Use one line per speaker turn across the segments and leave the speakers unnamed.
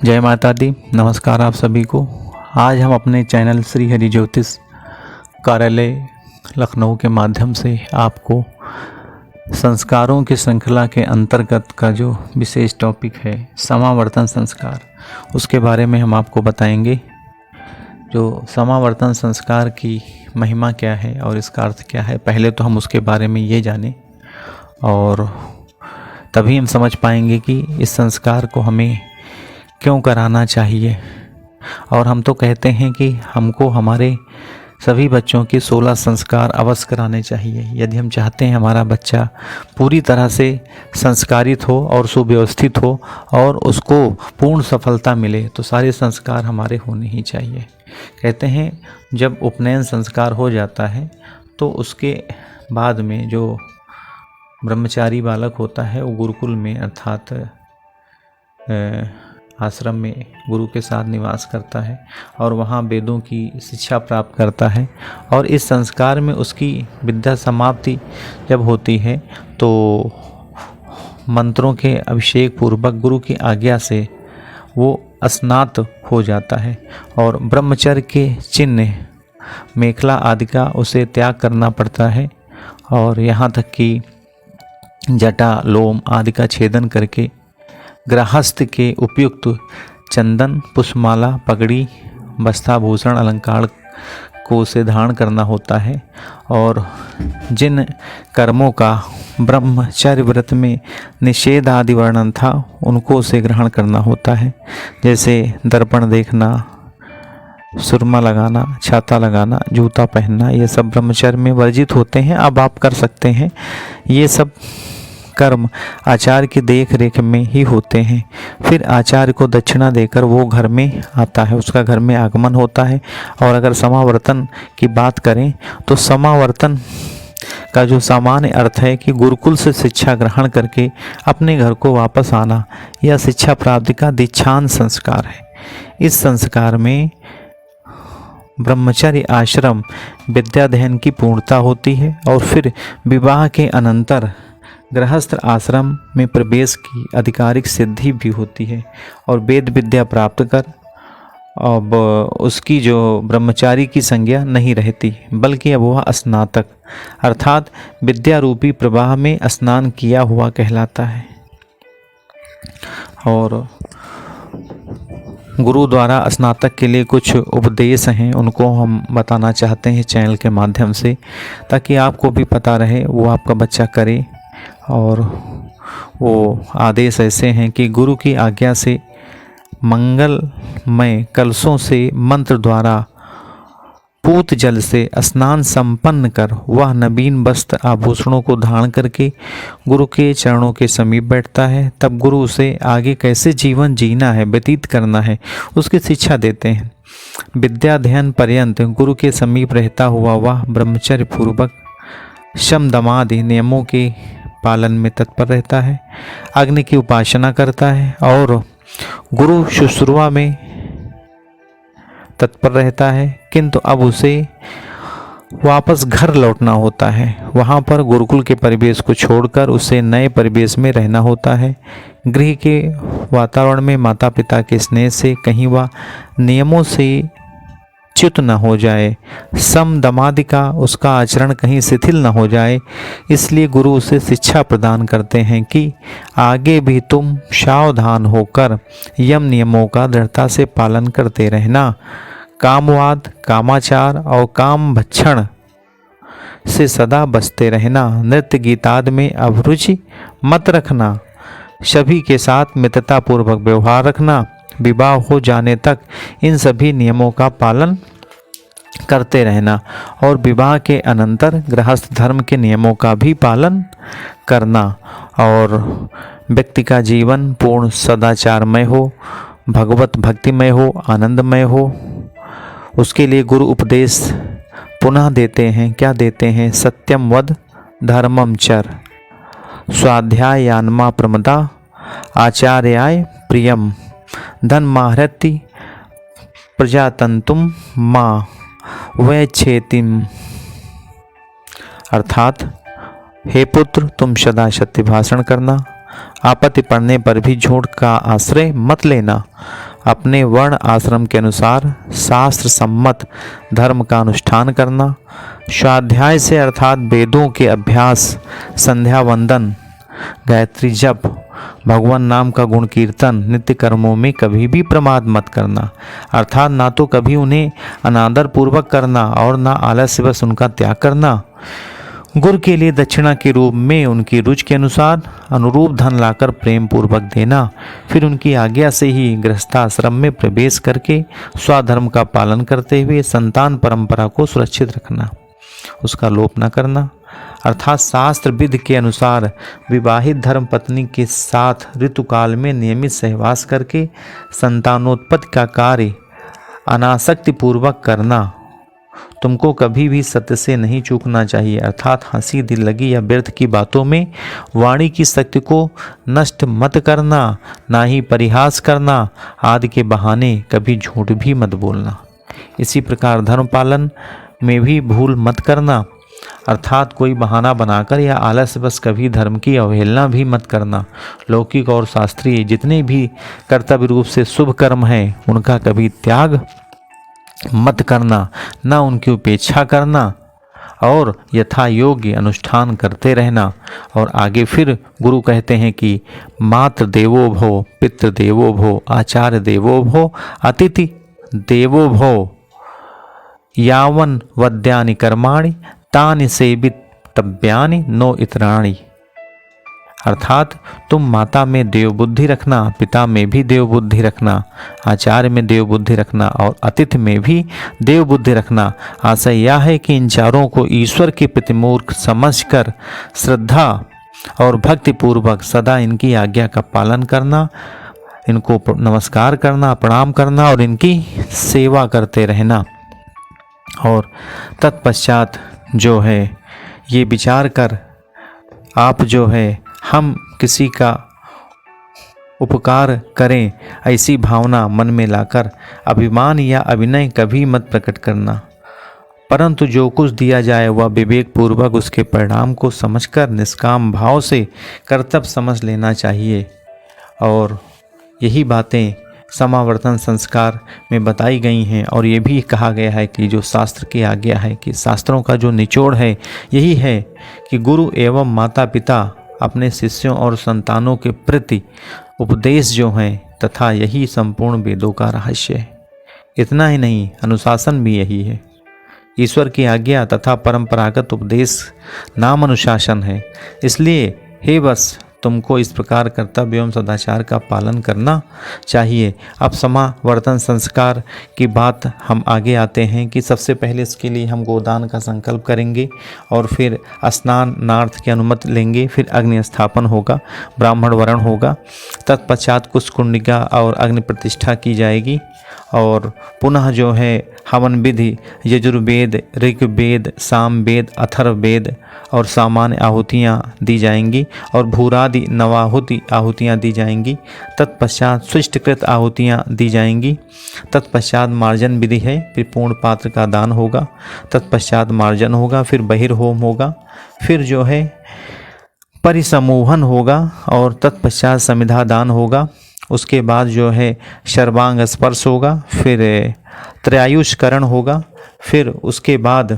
जय माता दी। नमस्कार आप सभी को। आज हम अपने चैनल श्री हरि ज्योतिष कार्यालय लखनऊ के माध्यम से आपको संस्कारों की श्रृंखला के अंतर्गत का जो विशेष टॉपिक है समावर्तन संस्कार, उसके बारे में हम आपको बताएंगे। जो समावर्तन संस्कार की महिमा क्या है और इसका अर्थ क्या है, पहले तो हम उसके बारे में ये जानें और तभी हम समझ पाएंगे कि इस संस्कार को हमें क्यों कराना चाहिए। और हम तो कहते हैं कि हमको हमारे सभी बच्चों के 16 संस्कार अवश्य कराने चाहिए। यदि हम चाहते हैं हमारा बच्चा पूरी तरह से संस्कारित हो और सुव्यवस्थित हो और उसको पूर्ण सफलता मिले, तो सारे संस्कार हमारे होने ही चाहिए। कहते हैं जब उपनयन संस्कार हो जाता है तो उसके बाद में जो ब्रह्मचारी बालक होता है वो गुरुकुल में अर्थात आश्रम में गुरु के साथ निवास करता है और वहाँ वेदों की शिक्षा प्राप्त करता है। और इस संस्कार में उसकी विद्या समाप्ति जब होती है तो मंत्रों के अभिषेक पूर्वक गुरु की आज्ञा से वो स्नात हो जाता है और ब्रह्मचर्य के चिन्ह मेखला आदि का उसे त्याग करना पड़ता है। और यहाँ तक कि जटा लोम आदि का छेदन करके गृहस्थ के उपयुक्त चंदन पुष्पमाला पगड़ी वस्त्राभूषण अलंकार को उसे धारण करना होता है। और जिन कर्मों का ब्रह्मचर्य व्रत में निषेध आदि वर्णन था उनको उसे ग्रहण करना होता है, जैसे दर्पण देखना, सुरमा लगाना, छाता लगाना, जूता पहनना, ये सब ब्रह्मचर्य में वर्जित होते हैं। अब आप कर सकते हैं। ये सब कर्म आचार्य की देख रेख में ही होते हैं। फिर आचार्य को दक्षिणा देकर वो घर में आता है, उसका घर में आगमन होता है। और अगर समावर्तन की बात करें तो समावर्तन का जो सामान्य अर्थ है कि गुरुकुल से शिक्षा ग्रहण करके अपने घर को वापस आना, यह शिक्षा प्राप्ति का दीक्षांत संस्कार है। इस संस्कार में ब्रह्मचर्य आश्रम विद्याध्ययन की पूर्णता होती है और फिर विवाह के अनंतर गृहस्थ आश्रम में प्रवेश की आधिकारिक सिद्धि भी होती है और वेद विद्या प्राप्त कर अब उसकी जो ब्रह्मचारी की संज्ञा नहीं रहती, बल्कि अब वह स्नातक अर्थात विद्या रूपी प्रवाह में स्नान किया हुआ कहलाता है। और गुरु द्वारा स्नातक के लिए कुछ उपदेश हैं, उनको हम बताना चाहते हैं चैनल के माध्यम से, ताकि आपको भी पता रहे, वो आपका बच्चा करे। और वो आदेश ऐसे हैं कि गुरु की आज्ञा से मंगलमय कलशों से मंत्र द्वारा पूत जल से स्नान संपन्न कर वह नवीन वस्त्र आभूषणों को धारण करके गुरु के चरणों के समीप बैठता है। तब गुरु उसे आगे कैसे जीवन जीना है, व्यतीत करना है, उसकी शिक्षा देते हैं। विद्याध्ययन पर्यंत गुरु के समीप रहता हुआ वह ब्रह्मचर्य पूर्वक शम दमादि नियमों के पालन में तत्पर रहता है, अग्नि की उपासना करता है और गुरु शुश्रूषा में तत्पर रहता है। किंतु अब उसे वापस घर लौटना होता है। वहाँ पर गुरुकुल के परिवेश को छोड़कर उसे नए परिवेश में रहना होता है। गृह के वातावरण में माता पिता के स्नेह से कहीं वह नियमों से च्युत न हो जाए, सम दमादि का उसका आचरण कहीं शिथिल न हो जाए, इसलिए गुरु उसे शिक्षा प्रदान करते हैं कि आगे भी तुम सावधान होकर यम नियमों का दृढ़ता से पालन करते रहना। कामवाद, कामाचार और काम भक्षण से सदा बचते रहना। नृत्य गीतादि में अभिरुचि मत रखना। सभी के साथ मित्रतापूर्वक व्यवहार रखना। विवाह हो जाने तक इन सभी नियमों का पालन करते रहना और विवाह के अनंतर गृहस्थ धर्म के नियमों का भी पालन करना। और व्यक्ति का जीवन पूर्ण सदाचारमय हो, भगवत भक्तिमय हो, आनंदमय हो, उसके लिए गुरु उपदेश पुनः देते हैं। क्या देते हैं? सत्यम वद धर्मम चर, स्वाध्यायान्मा प्रमदा, आचार्याय प्रियम, धन माहृति प्रजातंतुम माँ वैच्छेतिम। अर्थात हे पुत्र, तुम सदा सत्य भाषण करना, आपत्ति पड़ने पर भी झूठ का आश्रय मत लेना, अपने वर्ण आश्रम के अनुसार शास्त्र सम्मत धर्म का अनुष्ठान करना, स्वाध्याय से अर्थात वेदों के अभ्यास, संध्या वंदन, गायत्री जप, भगवान नाम का गुण कीर्तन, नित्य कर्मों में कभी भी प्रमाद मत करना, अर्थात ना तो कभी उन्हें अनादर पूर्वक करना और ना आलस्यवश उनका त्याग करना। गुरु के लिए दक्षिणा के रूप में उनकी रुचि के अनुसार अनुरूप धन लाकर प्रेम पूर्वक देना, फिर उनकी आज्ञा से ही गृहस्थाश्रम में प्रवेश करके स्वधर्म का पालन करते हुए संतान परंपरा को सुरक्षित रखना, उसका लोप न करना, अर्थात शास्त्र विधि के अनुसार विवाहित धर्म पत्नी के साथ ऋतुकाल में नियमित सहवास करके संतानोत्पत्ति का कार्य अनासक्ति पूर्वक करना। तुमको कभी भी सत्य से नहीं चूकना चाहिए, अर्थात हंसी दिल लगी या व्यर्थ की बातों में वाणी की शक्ति को नष्ट मत करना, ना ही परिहास करना आदि के बहाने कभी झूठ भी मत बोलना। इसी प्रकार धर्म पालन में भी भूल मत करना, अर्थात कोई बहाना बनाकर या आलस्यवश कभी धर्म की अवहेलना भी मत करना। लौकिक और शास्त्रीय जितने भी कर्तव्य रूप से शुभ कर्म हैं उनका कभी त्याग मत करना, न उनकी उपेक्षा करना और यथा योग्य अनुष्ठान करते रहना। और आगे फिर गुरु कहते हैं कि मातृ देवो भव, पितृ देवो भव, आचार्य देवो भव, अतिथि देवो भव, यावन वद्यानि कर्माणि तानि सेवितव्यानि नो इतराणि, अर्थात तुम माता में देव बुद्धि रखना, पिता में भी देव बुद्धि रखना, आचार्य में देव बुद्धि रखना और अतिथि में भी देव बुद्धि रखना। आशय यह है कि इन चारों को ईश्वर के प्रति मूर्ख समझकर श्रद्धा और भक्ति पूर्वक सदा इनकी आज्ञा का पालन करना, इनको नमस्कार करना, प्रणाम करना और इनकी सेवा करते रहना। और तत्पश्चात जो है ये विचार कर आप जो है हम किसी का उपकार करें ऐसी भावना मन में लाकर अभिमान या अभिनय कभी मत प्रकट करना, परंतु जो कुछ दिया जाए वह विवेक पूर्वक उसके परिणाम को समझकर निष्काम भाव से कर्तव्य समझ लेना चाहिए। और यही बातें समावर्तन संस्कार में बताई गई हैं। और ये भी कहा गया है कि जो शास्त्र की आज्ञा है कि शास्त्रों का जो निचोड़ है यही है कि गुरु एवं माता पिता अपने शिष्यों और संतानों के प्रति उपदेश जो हैं तथा यही संपूर्ण वेदों का रहस्य है। इतना ही नहीं, अनुशासन भी यही है। ईश्वर की आज्ञा तथा परंपरागत उपदेश नाम अनुशासन है। इसलिए हे बस तुमको इस प्रकार कर्तव्य एवं सदाचार का पालन करना चाहिए। अब समावर्तन संस्कार की बात हम आगे आते हैं कि सबसे पहले इसके लिए हम गोदान का संकल्प करेंगे और फिर स्नान नार्थ की अनुमति लेंगे, फिर अग्नि स्थापन होगा, ब्राह्मण वरण होगा, तत्पश्चात कुशकुंडिका और अग्नि प्रतिष्ठा की जाएगी और पुनः जो है हवन विधि यजुर्वेद, ऋग्वेद, सामवेद, अथर्ववेद और सामान्य आहुतियाँ दी जाएंगी और भूरादि नवाहुति आहुतियाँ दी जाएंगी। तत्पश्चात सुष्टकृत आहुतियाँ दी जाएंगी। तत्पश्चात मार्जन विधि है, फिर पूर्ण पात्र का दान होगा, तत्पश्चात मार्जन होगा, फिर बहिर्होम होगा, फिर जो है परिसमूहन होगा और तत्पश्चात समिधा दान होगा। उसके बाद जो है सर्वांग स्पर्श होगा, फिर त्रयायुष्करण होगा, फिर उसके बाद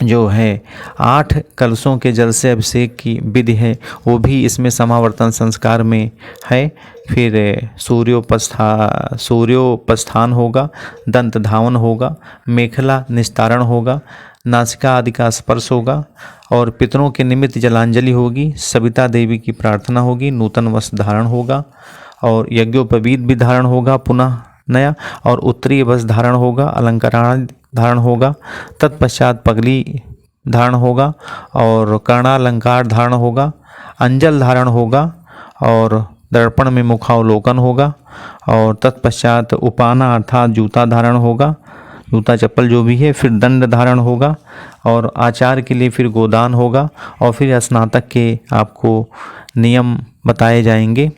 जो है 8 कलशों के जल से अभिषेक की विधि है वो भी इसमें समावर्तन संस्कार में है। फिर सूर्योपस्थान होगा, दंत धावन होगा, मेखला निस्तारण होगा, नासिका आदि का स्पर्श होगा और पितरों के निमित्त जलांजलि होगी, सविता देवी की प्रार्थना होगी, नूतन वस्त्र धारण होगा और यज्ञोपवीत भी धारण होगा पुनः नया और उत्तरीय वस्त्र धारण होगा, अलंकरण धारण होगा, तत्पश्चात पगली धारण होगा और कर्णालंकार धारण होगा, अंजल धारण होगा और दर्पण में मुखावलोकन होगा और तत्पश्चात उपाना अर्थात जूता धारण होगा, जूता चप्पल जो भी है, फिर दंड धारण होगा और आचार्य के लिए फिर गोदान होगा और फिर स्नातक के आपको नियम बताए जाएंगे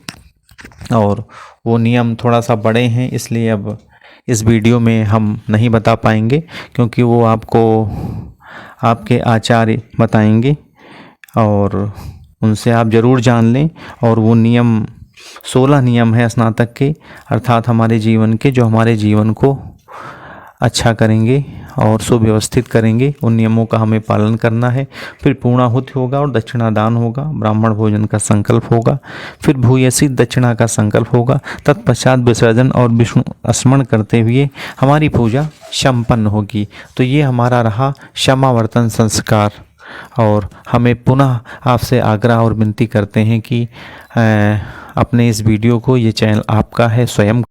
और वो नियम थोड़ा सा बड़े हैं इसलिए अब इस वीडियो में हम नहीं बता पाएंगे क्योंकि वो आपको आपके आचार्य बताएंगे और उनसे आप ज़रूर जान लें और वो नियम 16 नियम है स्नातक के, अर्थात हमारे जीवन के, जो हमारे जीवन को अच्छा करेंगे और सुव्यवस्थित करेंगे। उन नियमों का हमें पालन करना है। फिर पूर्णाहुति होगा और दक्षिणादान होगा, ब्राह्मण भोजन का संकल्प होगा, फिर भूयसी दक्षिणा का संकल्प होगा, तत्पश्चात विसर्जन और विष्णु स्मरण करते हुए हमारी पूजा संपन्न होगी। तो ये हमारा रहा क्षमावर्तन संस्कार। और हमें पुनः आपसे आग्रह और विनती करते हैं कि अपने इस वीडियो को, ये चैनल आपका है, स्वयं